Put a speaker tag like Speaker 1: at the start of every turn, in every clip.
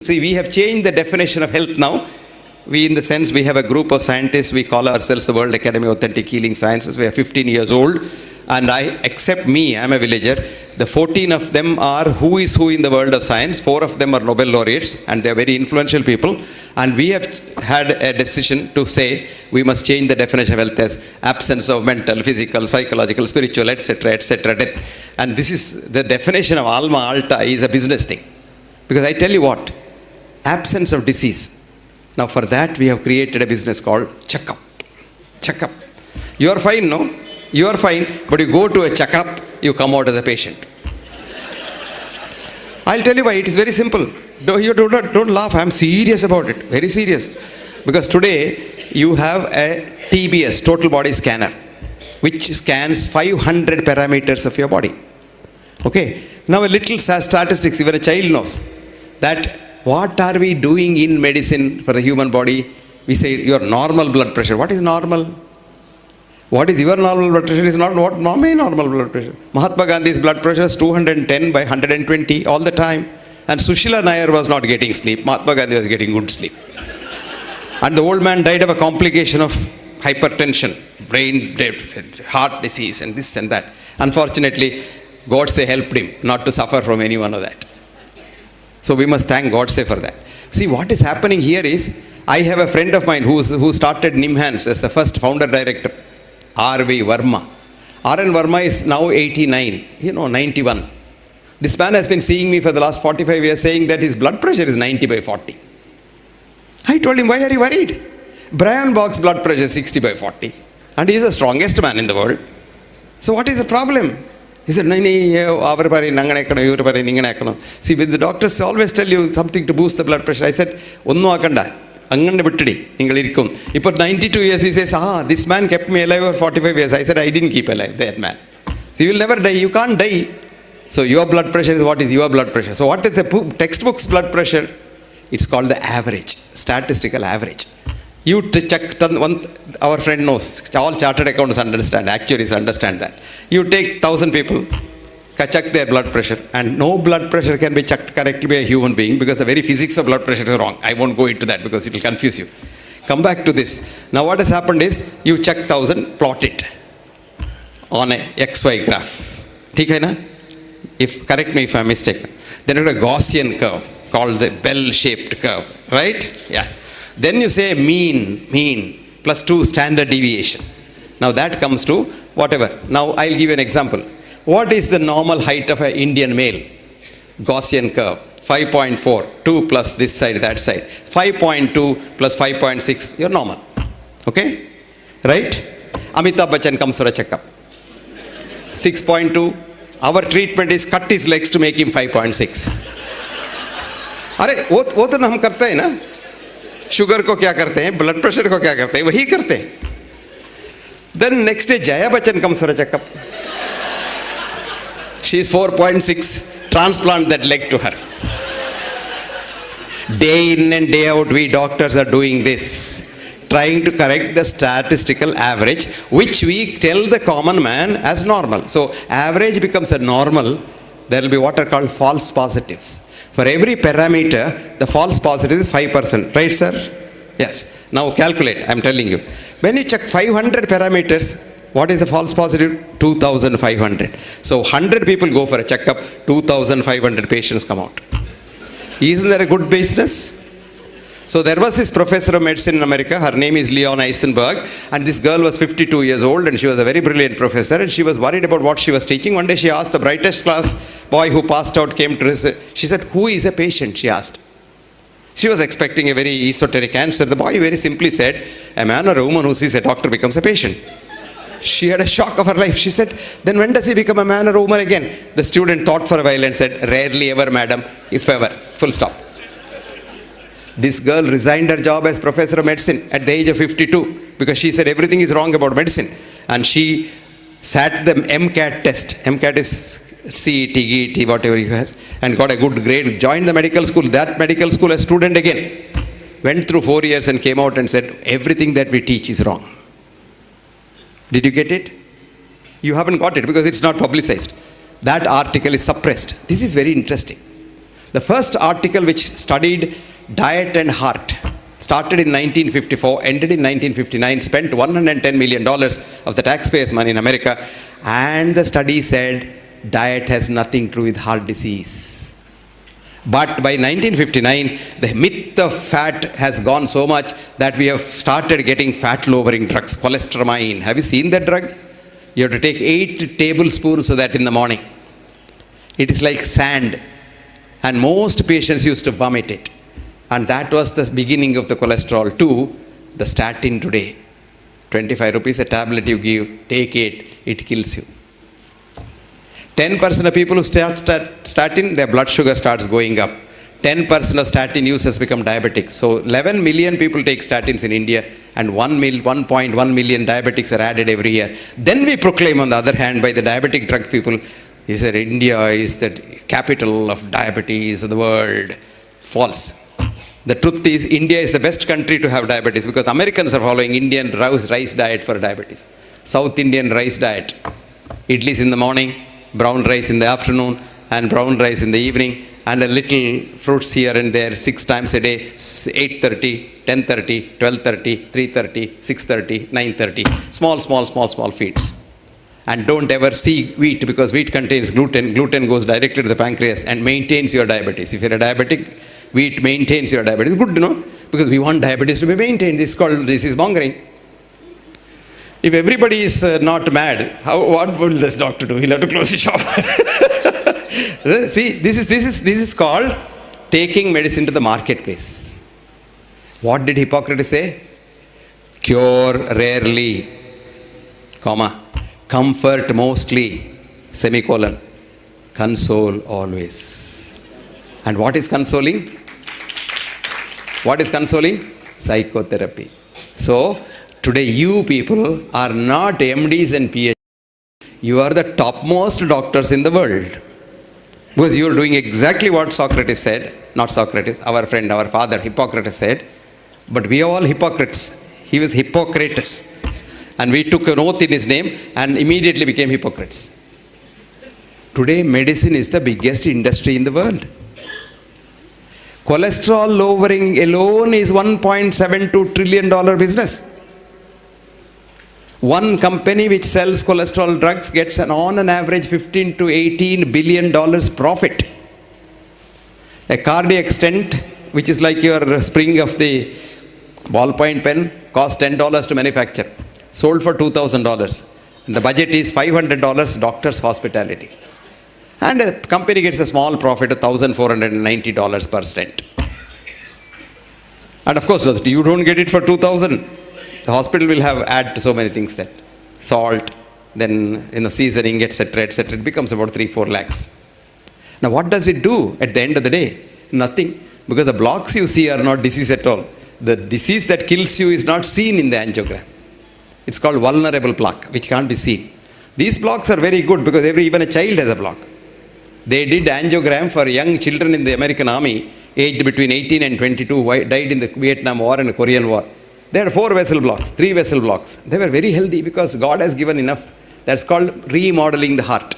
Speaker 1: See, we have changed the definition of health now. We, in the sense, we have a group of scientists. We call ourselves the World Academy of Authentic Healing Sciences. We are 15 years old. And except me, I'm a villager. The 14 of them are who is who in the world of science. 4 of them are Nobel laureates, and they're very influential people. And we have had a decision to say we must change the definition of health as absence of mental, physical, psychological, spiritual, etc., death. And this is the definition of Alma Alta is a business thing. Because I tell you what, absence of disease. Now for that we have created a business called checkup. Checkup. You are fine, no? You are fine, but you go to a checkup, you come out as a patient. I'll tell you why. It is very simple. Don't laugh. I'm serious about it. Very serious. Because today you have a TBS, total body scanner, which scans 500 parameters of your body. Okay. Now a little statistics, even a child knows that what are we doing in medicine for the human body? We say your normal blood pressure. What is normal? What is your normal blood pressure is not what my normal blood pressure. Mahatma Gandhi's blood pressure is 210 by 120 all the time. And Sushila Nair was not getting sleep. Mahatma Gandhi was getting good sleep. And the old man died of a complication of hypertension, brain death, heart disease, and this and that. Unfortunately, Godse helped him not to suffer from any one of that. So we must thank Godse for that. See, what is happening here is, I have a friend of mine who started NIMHANS as the first founder director, R.V. Verma. R.N. Verma is now 89, 91. This man has been seeing me for the last 45 years saying that his blood pressure is 90 by 40. I told him, why are you worried? Brian Bach's blood pressure is 60 by 40. And he is the strongest man in the world. So what is the problem? He said, see, with the doctors always tell you something to boost the blood pressure. I said, Anganda Buttadi, Ingalirikum. He put 92 years, he says, this man kept me alive for 45 years. I said, I didn't keep alive that man. So you will never die, you can't die. So your blood pressure is what is your blood pressure. So what is the textbook's blood pressure? It's called the average, statistical average. You check, our friend knows, all chartered accountants understand, actuaries understand that. You take 1,000 people, check their blood pressure, and no blood pressure can be checked correctly by a human being because the very physics of blood pressure is wrong. I won't go into that because it will confuse you. Come back to this. Now what has happened is, you check 1,000, plot it on a XY graph. Correct me if I'm mistaken. Then you have a Gaussian curve called the bell-shaped curve, right? Yes. Then you say mean, plus 2 standard deviation. Now that comes to whatever. Now I'll give you an example. What is the normal height of an Indian male? Gaussian curve, 5.4, 2 plus this side, that side. 5.2 plus 5.6, you're normal. Okay? Right? Amitabh Bachchan comes for a checkup. 6.2. Our treatment is cut his legs to make him 5.6. अरे वो तो हम करते हैं ना, sugar को क्या करते हैं, ब्लड प्रेशर को क्या करते हैं, वही करते हैं. Then next day Jaya Bachchan comes for a checkup. She is 4.6. Transplant that leg to her. Day in and day out, we doctors are doing this, trying to correct the statistical average, which we tell the common man as normal. So average becomes a normal. There will be what are called false positives. For every parameter, the false positive is 5%. Right, sir? Yes. Now calculate, I'm telling you. When you check 500 parameters, what is the false positive? 2,500. So 100 people go for a checkup, 2,500 patients come out. Isn't that a good business? So there was this professor of medicine in America, her name is Leon Eisenberg, and this girl was 52 years old and she was a very brilliant professor and she was worried about what she was teaching. One day she asked the brightest class boy who passed out, came to her, she said, who is a patient, she asked. She was expecting a very esoteric answer. The boy very simply said, a man or a woman who sees a doctor becomes a patient. She had a shock of her life. She said, then when does he become a man or a woman again? The student thought for a while and said, rarely ever, madam, if ever, full stop. This girl resigned her job as professor of medicine at the age of 52 because she said everything is wrong about medicine. And she sat the MCAT test. MCAT is CET, GET, whatever he has, and got a good grade, joined the medical school. That medical school, a student again, went through 4 years and came out and said, everything that we teach is wrong. Did you get it? You haven't got it because it's not publicized. That article is suppressed. This is very interesting. The first article which studied diet and heart started in 1954, ended in 1959, spent $110 million of the taxpayers' money in America, and the study said diet has nothing to do with heart disease. But by 1959, the myth of fat has gone so much that we have started getting fat-lowering drugs, cholestyramine. Have you seen that drug? You have to take 8 tablespoons of that in the morning. It is like sand, and most patients used to vomit it. And that was the beginning of the cholesterol too, the statin today. 25 rupees a tablet you give, take it kills you. 10% of people who start statin, their blood sugar starts going up. 10% of statin users become diabetics. So 11 million people take statins in India, and 1.1 million diabetics are added every year. Then we proclaim, on the other hand, by the diabetic drug people, he said India is the capital of diabetes of the world. False. The truth is, India is the best country to have diabetes because Americans are following Indian rice diet for diabetes. South Indian rice diet. Idlis in the morning, brown rice in the afternoon, and brown rice in the evening, and a little fruits here and there 6 times a day, 8:30, 10:30, 12:30, 3:30, 6:30, 9:30. Small feeds. And don't ever see wheat because wheat contains gluten. Gluten goes directly to the pancreas and maintains your diabetes. If you're a diabetic, wheat maintains your diabetes. Good to know, because we want diabetes to be maintained. This is called disease mongering. If everybody is not mad, what will this doctor do? He'll have to close his shop. See, this is called taking medicine to the marketplace. What did Hippocrates say? Cure rarely, comma, comfort mostly, semicolon, console always. And what is consoling? What is consoling? Psychotherapy. So, today you people are not MDs and PhDs. You are the topmost doctors in the world. Because you are doing exactly what Socrates said. Not Socrates, our friend, our father, Hippocrates said. But we are all hypocrites. He was Hippocrates. And we took an oath in his name and immediately became hypocrites. Today medicine is the biggest industry in the world. Cholesterol lowering alone is $1.72 trillion business. One company which sells cholesterol drugs gets on an average $15 to $18 billion profit. A cardiac stent, which is like your spring of the ballpoint pen, costs $10 to manufacture. Sold for $2,000. And the budget is $500 doctor's hospitality. And a company gets a small profit of $1,490 per stent. And of course, you don't get it for $2,000. The hospital will have add so many things that salt, then seasoning, etc., etc. It becomes about 3-4 lakhs. Now, what does it do at the end of the day? Nothing, because the blocks you see are not disease at all. The disease that kills you is not seen in the angiogram. It's called vulnerable plaque, which can't be seen. These blocks are very good because even a child has a block. They did angiogram for young children in the American army, aged between 18 and 22, who died in the Vietnam War and the Korean War. They had 4 vessel blocks, 3 vessel blocks. They were very healthy because God has given enough. That's called remodeling the heart.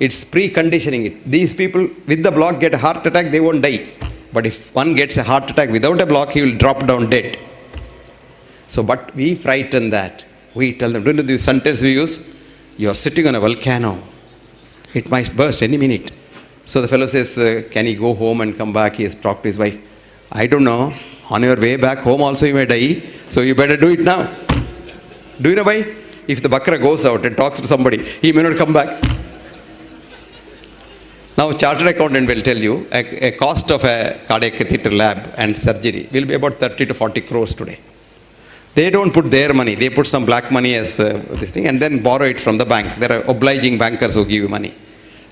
Speaker 1: It's preconditioning it. These people with the block get a heart attack, they won't die. But if one gets a heart attack without a block, he will drop down dead. So, but we frighten that. We tell them, don't you know the sentence we use? You are sitting on a volcano. It might burst any minute. So the fellow says, can he go home and come back? He has talked to his wife. I don't know. On your way back home also you may die. So you better do it now. Do you know why? If the Bakra goes out and talks to somebody, he may not come back. Now, chartered accountant will tell you a cost of a cardiac catheter lab and surgery will be about 30 to 40 crores today. They don't put their money. They put some black money as this thing and then borrow it from the bank. There are obliging bankers who give you money.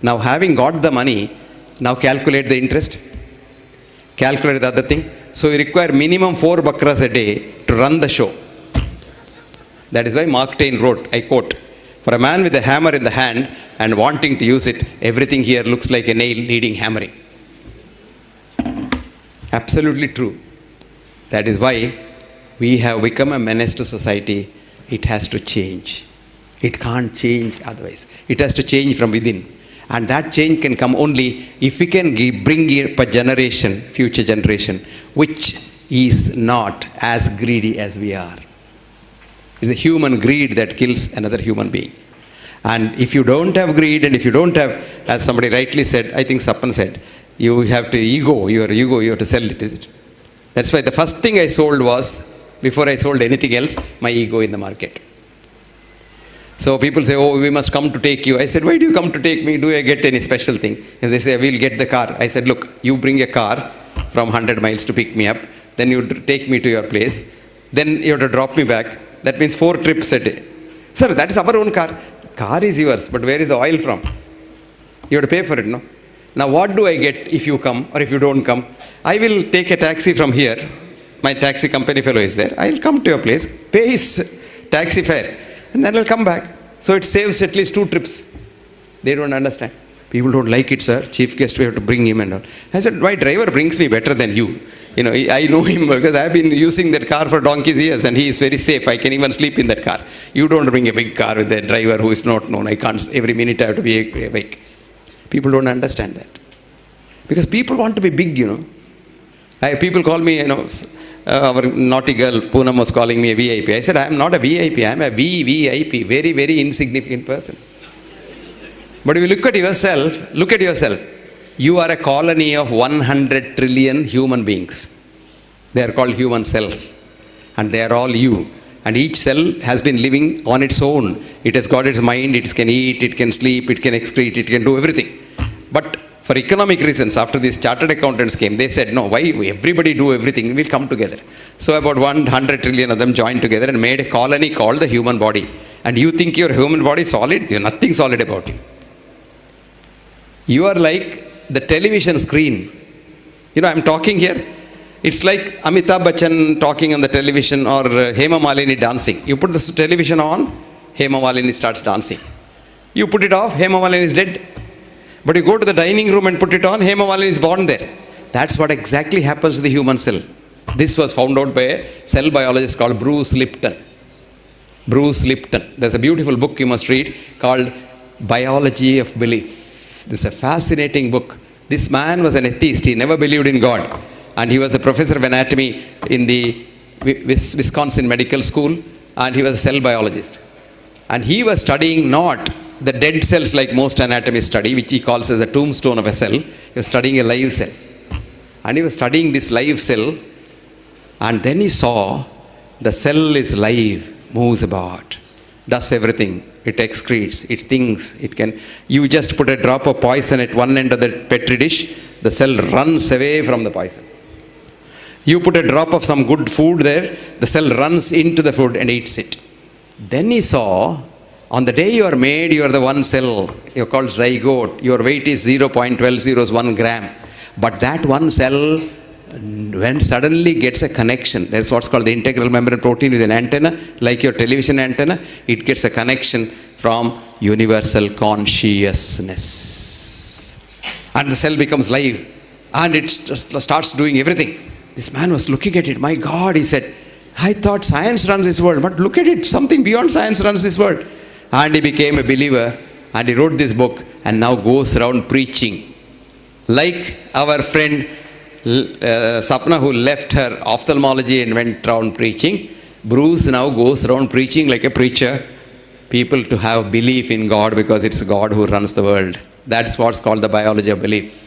Speaker 1: Now, having got the money, now calculate the interest. Calculate the other thing. So, you require minimum 4 bakras a day to run the show. That is why Mark Twain wrote, I quote, for a man with a hammer in the hand and wanting to use it, everything here looks like a nail needing hammering. Absolutely true. That is why we have become a menace to society. It has to change. It can't change otherwise. It has to change from within. And that change can come only if we can bring up a generation, future generation, which is not as greedy as we are. It's the human greed that kills another human being. And if you don't have greed, and if you don't have, as somebody rightly said, I think Sappan said, you have to your ego, you have to sell it, is it? That's why the first thing I sold was, before I sold anything else, my ego in the market. So people say, oh, we must come to take you. I said, why do you come to take me? Do I get any special thing? And they say, we'll get the car. I said, look, you bring a car from 100 miles to pick me up. Then you take me to your place. Then you have to drop me back. That means 4 trips a day. Sir, that's our own car. Car is yours, but where is the oil from? You have to pay for it, no? Now what do I get if you come or if you don't come? I will take a taxi from here. My taxi company fellow is there. I'll come to your place, pay his taxi fare, and then I'll come back. So it saves at least 2 trips. They don't understand. People don't like it, sir. Chief guest, we have to bring him and all. I said, my driver brings me better than you. You know, I know him because I've been using that car for donkey's years and he is very safe. I can even sleep in that car. You don't bring a big car with a driver who is not known. I can't, every minute I have to be awake. People don't understand that. Because people want to be big, you know. People call me, you know, our naughty girl, Poonam was calling me a VIP. I said, I am not a VIP, I am a VVIP, very, very insignificant person. But if you look at yourself, you are a colony of 100 trillion human beings. They are called human cells. And they are all you. And each cell has been living on its own. It has got its mind, it can eat, it can sleep, it can excrete, it can do everything. But for economic reasons, after these chartered accountants came, they said, no, why everybody do everything? We'll come together. So about 100 trillion of them joined together and made a colony called the human body. And you think your human body is solid? There's nothing solid about you. You are like the television screen. You know, I'm talking here. It's like Amitabh Bachchan talking on the television or Hema Malini dancing. You put the television on, Hema Malini starts dancing. You put it off, Hema Malini is dead. But you go to the dining room and put it on, Hema Malini is born there. That's what exactly happens to the human cell. This was found out by a cell biologist called Bruce Lipton. Bruce Lipton. There's a beautiful book you must read called Biology of Belief. This is a fascinating book. This man was an atheist. He never believed in God. And he was a professor of anatomy in the Wisconsin Medical School. And he was a cell biologist. And he was studying not the dead cells like most anatomists study, which he calls as the tombstone of a cell. He was studying a live cell. And he was studying this live cell. And then he saw the cell is live, moves about, does everything. It excretes, it thinks, it can. You just put a drop of poison at one end of the petri dish, the cell runs away from the poison. You put a drop of some good food there, the cell runs into the food and eats it. Then he saw, on the day you are made, you are the one cell, you're called zygote, your weight is 0.1201 gram. But that one cell, when suddenly gets a connection, that's what's called the integral membrane protein with an antenna, like your television antenna, it gets a connection from universal consciousness. And the cell becomes live and it just starts doing everything. This man was looking at it. My God, he said, I thought science runs this world, but look at it, something beyond science runs this world. And he became a believer and he wrote this book and now goes around preaching. Like our friend Sapna, who left her ophthalmology and went around preaching, Bruce now goes around preaching like a preacher, people to have belief in God because it's God who runs the world. That's what's called the biology of belief.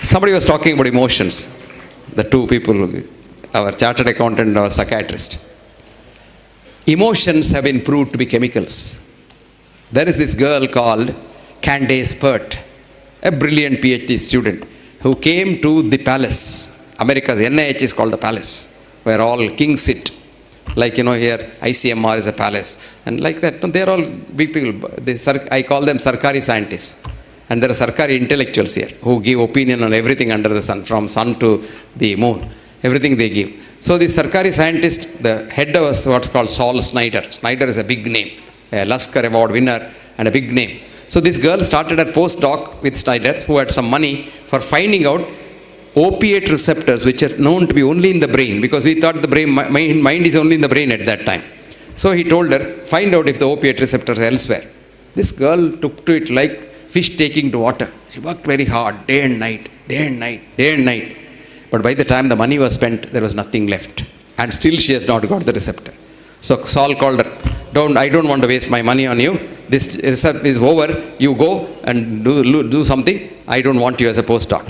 Speaker 1: Somebody was talking about emotions. The two people, our chartered accountant and our psychiatrist. Emotions have been proved to be chemicals. There is this girl called Candace Pert, a brilliant PhD student who came to the palace. America's NIH is called the palace, where all kings sit. Like, you know, here ICMR is a palace. And like that, they're all big people. I call them Sarkari scientists. And there are Sarkari intellectuals here who give opinion on everything under the sun, from sun to the moon. Everything they give. So the Sarkari scientist, the head was what's called Saul Snyder. Snyder is a big name, a Lasker Award winner and a big name. So this girl started a postdoc with Snyder, who had some money, for finding out opiate receptors, which are known to be only in the brain, because we thought the brain, mind is only in the brain at that time. So he told her, find out if the opiate receptors are elsewhere. This girl took to it like fish taking to water. She worked very hard, day and night, day and night, day and night. But by the time the money was spent, there was nothing left. And still she has not got the receptor. So Saul called her, I don't want to waste my money on you. This receptor is over. You go and do something. I don't want you as a postdoc.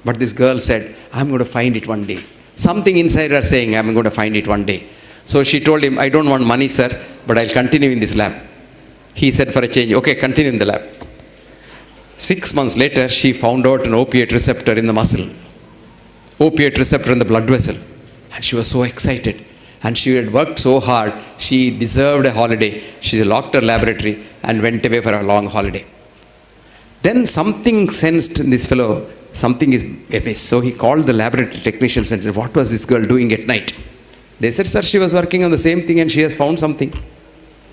Speaker 1: But this girl said, I'm going to find it one day. Something inside her saying, I'm going to find it one day. So she told him, I don't want money, sir, but I'll continue in this lab. He said for a change, okay, continue in the lab. 6 months later, she found out an opiate receptor in the muscle, opiate receptor in the blood vessel. And she was so excited. And she had worked so hard, she deserved a holiday. She locked her laboratory and went away for a long holiday. Then something sensed in this fellow, something is amiss. So he called the laboratory technicians and said, what was this girl doing at night? They said, sir, she was working on the same thing and she has found something.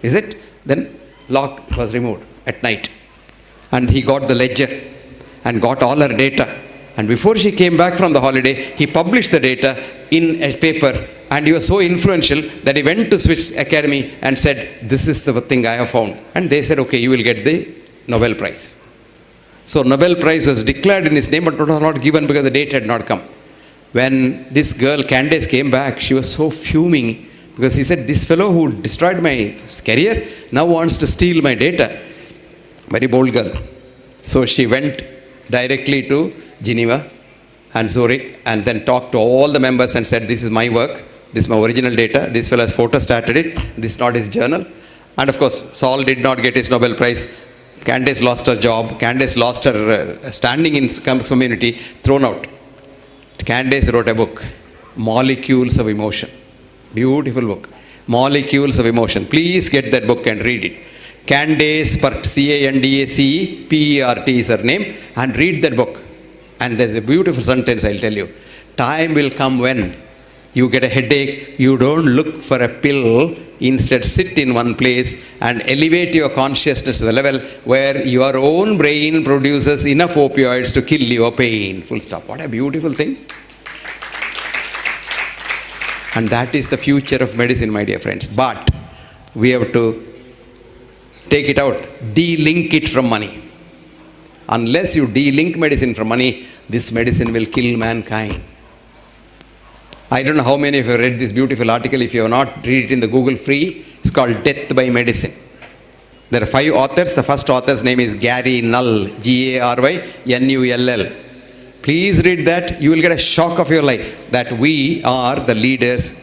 Speaker 1: Is it? Then lock was removed at night. And he got the ledger and got all her data. And before she came back from the holiday, he published the data in a paper. And he was so influential that he went to Swiss Academy and said, this is the thing I have found. And they said, okay, you will get the Nobel Prize. So Nobel Prize was declared in his name, but was not given because the date had not come. When this girl, Candace, came back, she was so fuming because he said, this fellow who destroyed my career now wants to steal my data. Very bold girl. So she went directly to Geneva and Zurich and then talked to all the members and said, this is my work, this is my original data, this fellow has photostated it, this is not his journal. And of course, Saul did not get his Nobel Prize. Candace lost her job. Candace lost her standing in community, thrown out. Candace wrote a book, Molecules of Emotion. Beautiful book. Molecules of Emotion. Please get that book and read it. Candace Pert, C-A-N-D-A-C-E, P-E-R-T is her name, and read that book. And there's a beautiful sentence I'll tell you. Time will come when you get a headache, you don't look for a pill, instead sit in one place and elevate your consciousness to the level where your own brain produces enough opioids to kill your pain. Full stop. What a beautiful thing. And that is the future of medicine, my dear friends. But we have to take it out, de-link it from money. Unless you de-link medicine from money, this medicine will kill mankind. I don't know how many of you have read this beautiful article. If you have not, read it in the Google free. It's called Death by Medicine. There are 5 authors. The first author's name is Gary Null, G-A-R-Y-N-U-L-L. Please read that. You will get a shock of your life that we are the leaders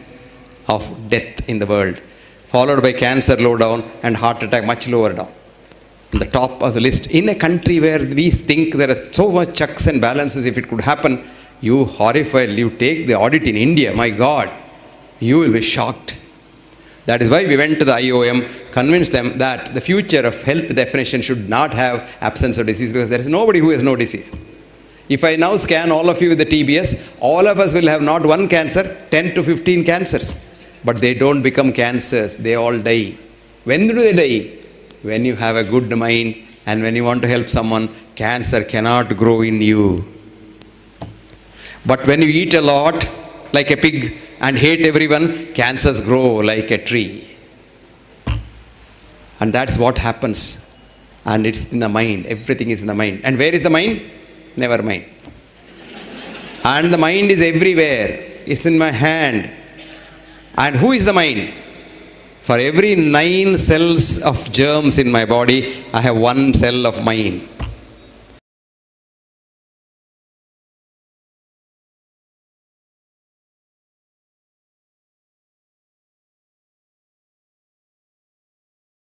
Speaker 1: of death in the world. Followed by cancer low down and heart attack much lower down. On the top of the list. In a country where we think there are so much checks and balances, if it could happen, you horrified, you take the audit in India, my God, you will be shocked. That is why we went to the IOM, convinced them that the future of health definition should not have absence of disease because there is nobody who has no disease. If I now scan all of you with the TBS, all of us will have not one cancer, 10 to 15 cancers. But they don't become cancers, they all die. When do they die? When you have a good mind and when you want to help someone, cancer cannot grow in you. But when you eat a lot, like a pig, and hate everyone, cancers grow like a tree. And that's what happens. And it's in the mind. Everything is in the mind. And where is the mind? Never mind. And the mind is everywhere. It's in my hand. And who is the mind? For every 9 cells of germs in my body, I have 1 cell of mind.